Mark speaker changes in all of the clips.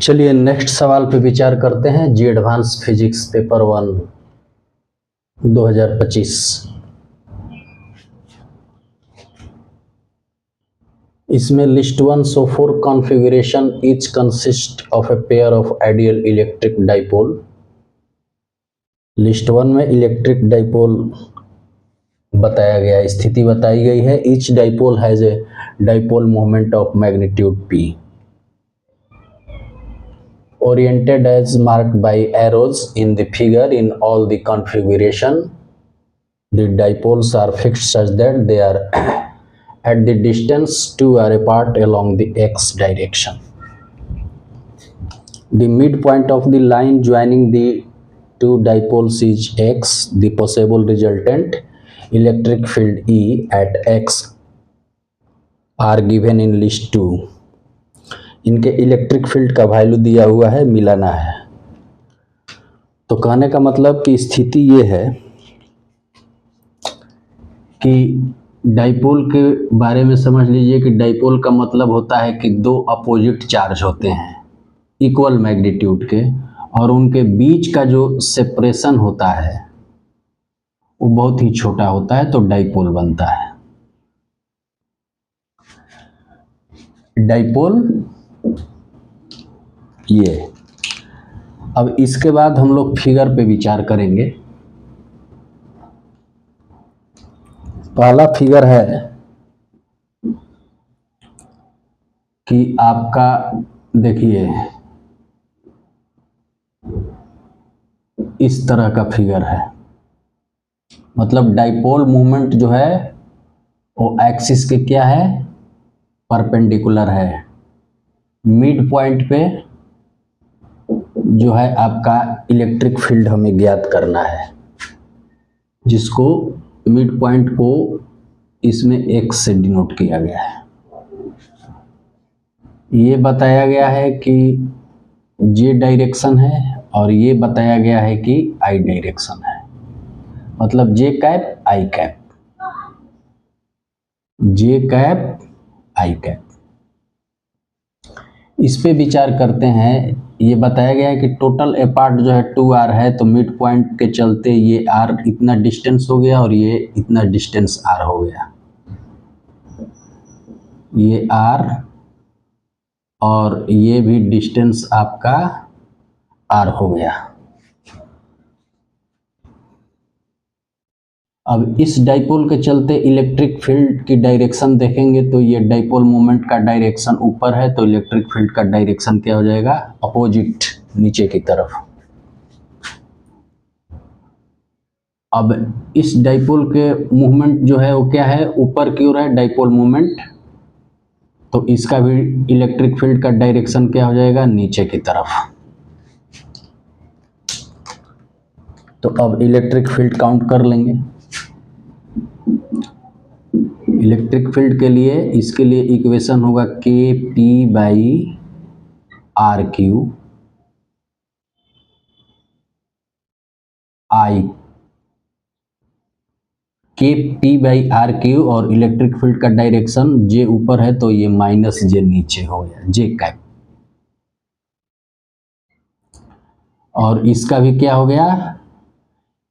Speaker 1: चलिए नेक्स्ट सवाल पे विचार करते हैं। जी एडवांस फिजिक्स पेपर 1 2025। इसमें list 1 show 4 configuration each consist of a pair of ideal electric dipole. List 1 में इलेक्ट्रिक डाइपोल बताया गया, स्थिति बताई गई है। Each dipole has a dipole moment of magnitude p oriented as marked by arrows in the figure. In all the configuration, the dipoles are fixed such that they are at the distance 2 are apart along the x direction. The midpoint of the line joining the two dipoles is x. The possible resultant electric field E at x are given in list 2. इनके electric field का value दिया हुआ है, मिलाना है। तो कहने का मतलब कि स्थिति ये है कि डाइपोल के बारे में समझ लीजिए कि डाइपोल का मतलब होता है कि दो अपोजिट चार्ज होते हैं इक्वल मैग्नीट्यूड के, और उनके बीच का जो सेपरेशन होता है वो बहुत ही छोटा होता है, तो डाइपोल बनता है। डाइपोल ये। अब इसके बाद हम लोग फिगर पे विचार करेंगे। पहला फिगर है कि आपका देखिए इस तरह का फिगर है, मतलब डाइपोल मूवमेंट जो है वो एक्सिस के क्या है, परपेंडिकुलर है। मिड पॉइंट पे जो है आपका इलेक्ट्रिक फील्ड हमें ज्ञात करना है, जिसको मिड पॉइंट को इसमें x से डिनोट किया गया है। ये बताया गया है कि j डायरेक्शन है और ये बताया गया है कि I डायरेक्शन है, मतलब j cap I cap, j cap I cap. इस पे विचार करते हैं। ये बताया गया है कि टोटल अपार्ट जो है 2r है, तो मिड पॉइंट के चलते ये r इतना डिस्टेंस हो गया और ये इतना डिस्टेंस r हो गया, ये r और ये भी डिस्टेंस आपका r हो गया। अब इस डाइपोल के चलते इलेक्ट्रिक फील्ड की डायरेक्शन देखेंगे तो ये डाइपोल मोमेंट का डायरेक्शन ऊपर है, तो इलेक्ट्रिक फील्ड का डायरेक्शन क्या हो जाएगा, अपोजिट, नीचे की तरफ। अब इस डाइपोल के मूवमेंट जो है वो क्या है, ऊपर की ओर है डाइपोल मूवमेंट, तो इसका भी इलेक्ट्रिक फील्ड का डायरेक्शन क्या हो जाएगा, नीचे की तरफ। तो अब इलेक्ट्रिक फील्ड काउंट कर लेंगे। इलेक्ट्रिक फील्ड के लिए इसके लिए इक्वेशन होगा Kp/r³ I, Kp/r³ और इलेक्ट्रिक फील्ड का डायरेक्शन J ऊपर है तो ये -J नीचे हो गया, J कैप। और इसका भी क्या हो गया,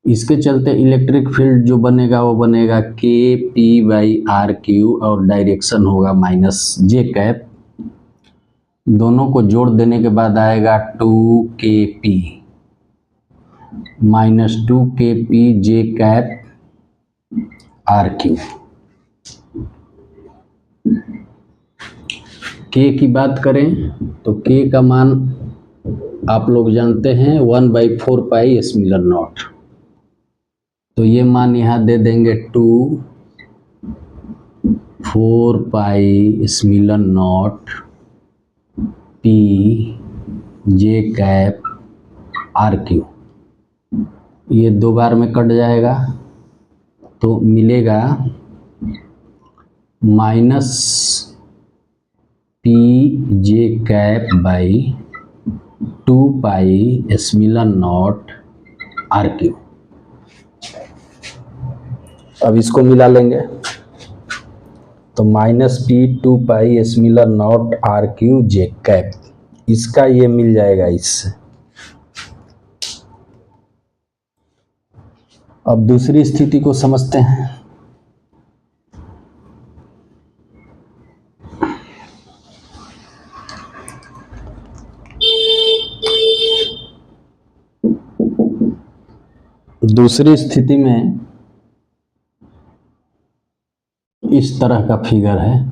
Speaker 1: इसके चलते इलेक्ट्रिक फील्ड जो बनेगा वो बनेगा Kp/r³ और डायरेक्शन होगा -J कैप। दोनों को जोड़ देने के बाद आएगा 2Kp -2Kp J cap r³। K की बात करें तो K का मान आप लोग जानते हैं 1/4 पाई स्मिलर नॉट, तो ये मान यहाँ दे देंगे 2/4 पाई स्मिलर naught P J cap r³। ये 2 बार में कट जाएगा तो मिलेगा -P J cap by 2 pi स्मिलर नॉट r³। अब इसको मिला लेंगे तो -P 2 पाई स्मिलर नॉट r³ J कैप इसका ये मिल जाएगा इससे। अब दूसरी स्थिति को समझते हैं। दूसरी स्थिति में इस तरह का फिगर है।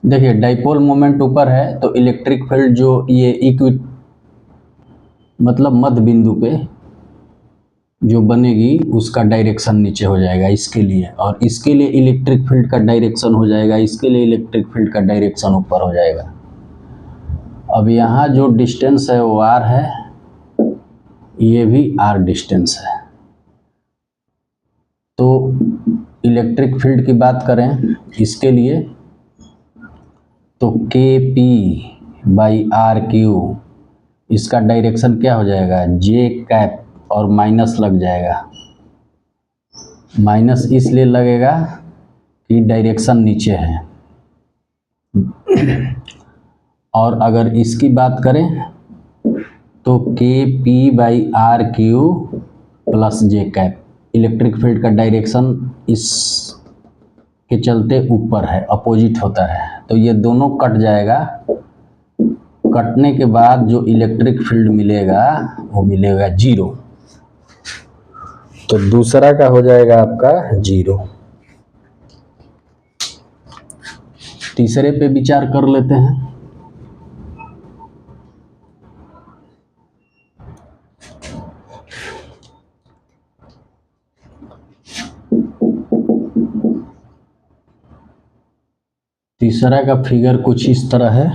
Speaker 1: देखिए डाइपोल मोमेंट ऊपर है तो इलेक्ट्रिक फील्ड जो ये मतलब मध्य बिंदु पे जो बनेगी उसका डायरेक्शन नीचे हो जाएगा इसके लिए, और इसके लिए इलेक्ट्रिक फील्ड का डायरेक्शन हो जाएगा, इसके लिए इलेक्ट्रिक फील्ड का डायरेक्शन ऊपर हो जाएगा। अब यहाँ जो डिस्टेंस है वो r है, ये भी r डिस्टेंस है। तो इलेक्ट्रिक फील्ड की बात करें इसके लिए तो KP/RQ इसका डायरेक्शन क्या हो जाएगा, J कैप और माइनस लग जाएगा। माइनस इसलिए लगेगा कि डायरेक्शन नीचे है। और अगर इसकी बात करें तो KP/RQ plus J cap, electric field का डायरेक्शन इस के चलते ऊपर है, अपोजिट होता है, तो ये दोनों कट जाएगा। कटने के बाद जो इलेक्ट्रिक फील्ड मिलेगा वो मिलेगा 0। तो दूसरा का हो जाएगा आपका 0। तीसरे पे विचार कर लेते हैं। तीसरा का फिगर कुछ इस तरह है।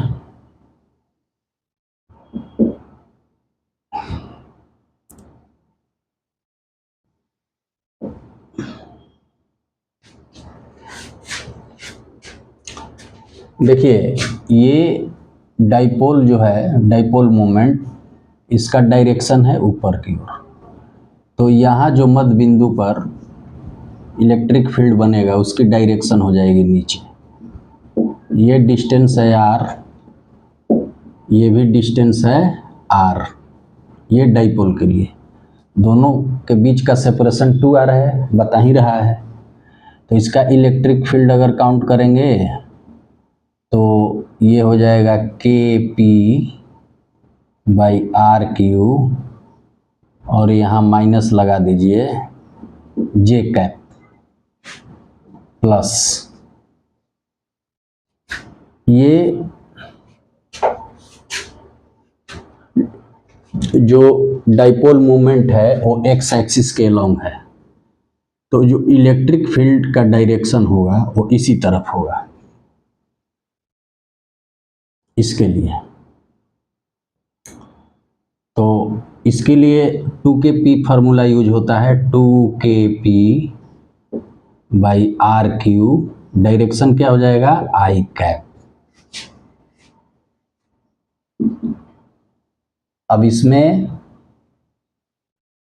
Speaker 1: देखिए ये डाइपोल जो है, डाइपोल मोमेंट, इसका डायरेक्शन है ऊपर की ओर। तो यहाँ जो मध्य बिंदु पर इलेक्ट्रिक फील्ड बनेगा उसकी डायरेक्शन हो जाएगी नीचे। ये डिस्टेंस है r, ये भी डिस्टेंस है r, ये डाइपोल के लिए। दोनों के बीच का सेपरेशन 2r है, बता ही रहा है। तो इसका इलेक्ट्रिक फील्ड अगर काउंट करेंगे तो ये हो जाएगा KP/RQ और यहाँ माइनस लगा दीजिए J कैप प्लस ये जो डाइपोल मोमेंट है वो x एक्सिस के अलोंग है, तो जो इलेक्ट्रिक फील्ड का डायरेक्शन होगा वो इसी तरफ होगा इसके लिए। तो इसके लिए 2kp फार्मूला यूज होता है, 2kp/RQ, डायरेक्शन क्या हो जाएगा I कैप। अब इसमें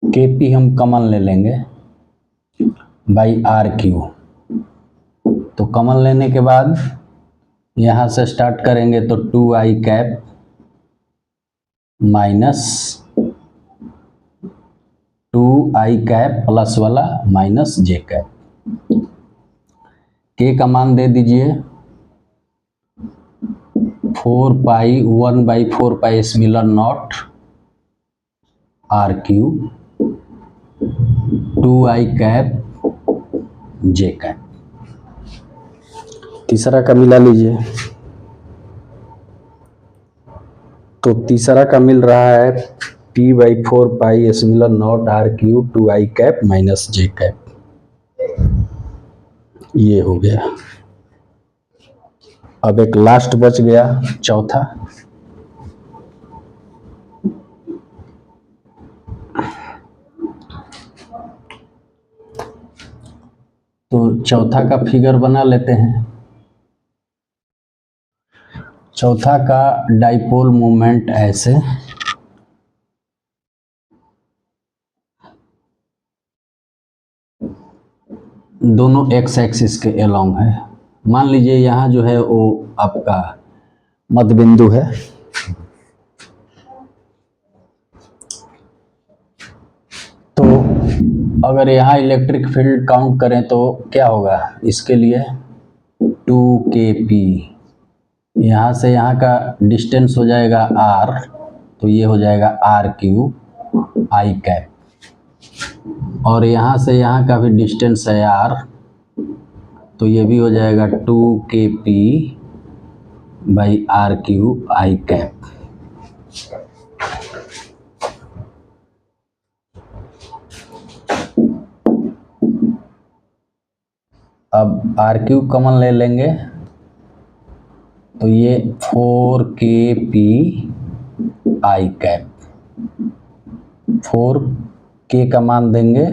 Speaker 1: kp हम कॉमन ले लेंगे /RQ, तो कॉमन लेने के बाद यहाँ से स्टार्ट करेंगे तो 2I cap minus 2I cap plus वाला माइनस J कैप। K का मान दे दीजिए 4पाई 1/4पाई स्मिलर naught RQ 2I cap J cap. तीसरा का मिला लीजिए, तो तीसरा का मिल रहा है P/4पाई स्मिलर naught RQ 2I cap minus J cap. ये हो गया। अब एक लास्ट बच गया चौथा। तो चौथा का फिगर बना लेते हैं। चौथा का डाइपोल मोमेंट ऐसे, दोनों x एक्सिस के अलोंग है, मान लीजिए यहाँ जो है वो आपका मध्य बिंदु है, तो अगर यहाँ इलेक्ट्रिक फील्ड काउंट करें तो क्या होगा इसके लिए 2kp, यहाँ से यहाँ का डिस्टेंस हो जाएगा r, तो ये हो जाएगा RQ I कैप, और यहाँ से यहाँ का भी डिस्टेंस है r, तो ये भी हो जाएगा 2kp by RQ I cap. अब RQ कॉमन ले लेंगे तो ये 4kp I कैप, 4k का मान देंगे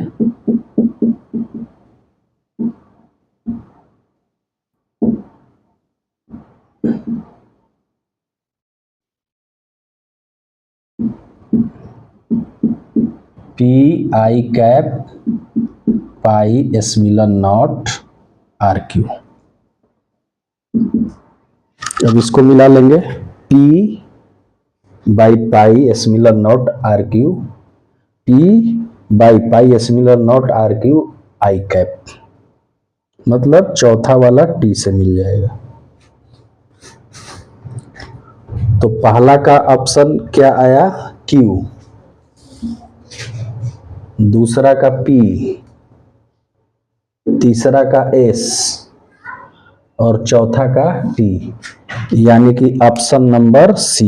Speaker 1: PI cap pi epsilon naught RQ। अब इसको मिला लेंगे, P by pi epsilon naught RQ, P by pi epsilon naught RQ I cap, मतलब चौथा वाला T से मिल जाएगा। तो पहला का ऑप्शन क्या आया Q, दूसरा का P, तीसरा का S और चौथा का T, यानी कि ऑप्शन नंबर C।